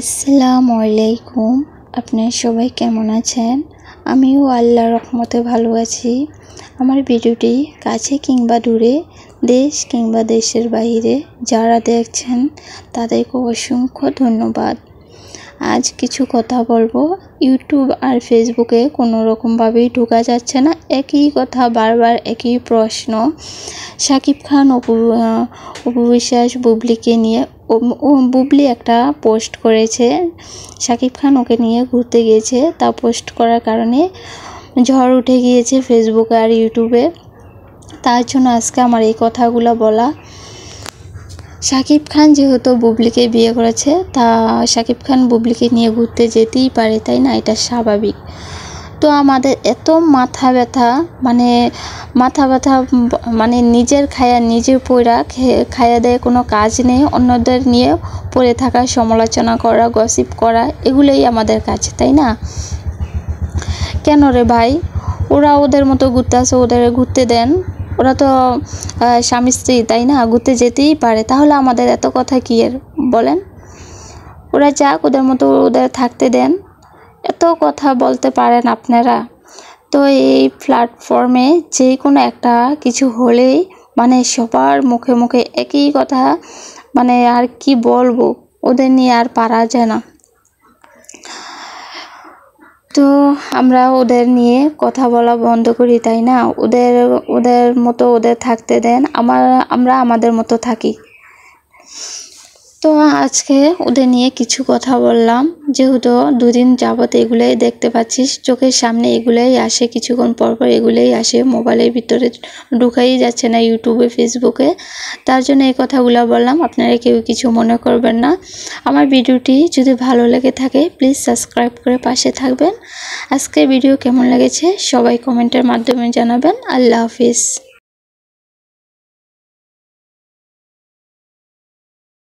আসসালামু আলাইকুম। আপনারা সবাই কেমন আছেন? আমিও আল্লাহর রহমতে ভালো আছি। আমার ভিডিওটি কাছে কিংবা দূরে, দেশ কিংবা দেশের বাইরে যারা দেখছেন তাদেরকে অসংখ্য ধন্যবাদ। আজ কিছু কথা বলবো। ইউটিউব আর ফেসবুকে কোনো রকমভাবেই ঢোকা যাচ্ছে না, একই কথা বারবার, একই প্রশ্ন। শাকিব খান অপু বিশ্বাস বুবলিকে নিয়ে বুবলি একটা পোস্ট করেছে, শাকিব খান ওকে নিয়ে ঘুরতে গিয়েছে, তা পোস্ট করার কারণে ঝড় উঠে গিয়েছে ফেসবুকে আর ইউটিউবে। তার জন্য আজকে আমার এই কথাগুলো বলা। শাকিব খান যেহেতু বুবলিকে বিয়ে করেছে, তা শাকিব খান বুবলিকে নিয়ে ঘুরতে যেতেই পারে, তাই না? এটা স্বাভাবিক। তো আমাদের এত মাথা ব্যথা মানে নিজের খায়া নিজের পয়রা খায়া দেয়, কোনো কাজ নেই, অন্যদের নিয়ে পড়ে থাকা, সমালোচনা করা, গসিপ করা, এগুলোই আমাদের কাজ, তাই না? কেন রে ভাই, ওরা ওদের মতো ঘুরতে আসে, ওদের ঘুরতে দেন। ওরা তো স্বামী স্ত্রী, তাই না? ঘুরতে যেতেই পারে, তাহলে আমাদের এত কথা কি এর বলেন? ওরা যাক, ওদের মতো ওদের থাকতে দেন। এত কথা বলতে পারেন আপনারা? তো এই প্ল্যাটফর্মে যে কোনো একটা কিছু হলেই সবার মুখে মুখে একই কথা, আর কি বলবো, ওদের নিয়ে আর পারা যায় না। তো আমরা ওদের নিয়ে কথা বলা বন্ধ করি, তাই না? ওদের মতো ওদের থাকতে দেন, আমরা আমাদের মতো থাকি। তো আজকে ওদের নিয়ে কিছু কথা বললাম, যেহেতু দুদিন যাবত এগুলোই দেখতে পাচ্ছিস, চোখের সামনে এগুলোই আসে, কিছুক্ষণ পরপর এগুলোই আসে, মোবাইলের ভিতরে ঢুকাই যাচ্ছে না ইউটিউবে ফেসবুকে। তার জন্য এই কথাগুলো বললাম, আপনারা কেউ কিছু মনে করবেন না। আমার ভিডিওটি যদি ভালো লেগে থাকে প্লিজ সাবস্ক্রাইব করে পাশে থাকবেন। আজকের ভিডিও কেমন লেগেছে সবাই কমেন্টের মাধ্যমে জানাবেন। আল্লাহ হাফিজ।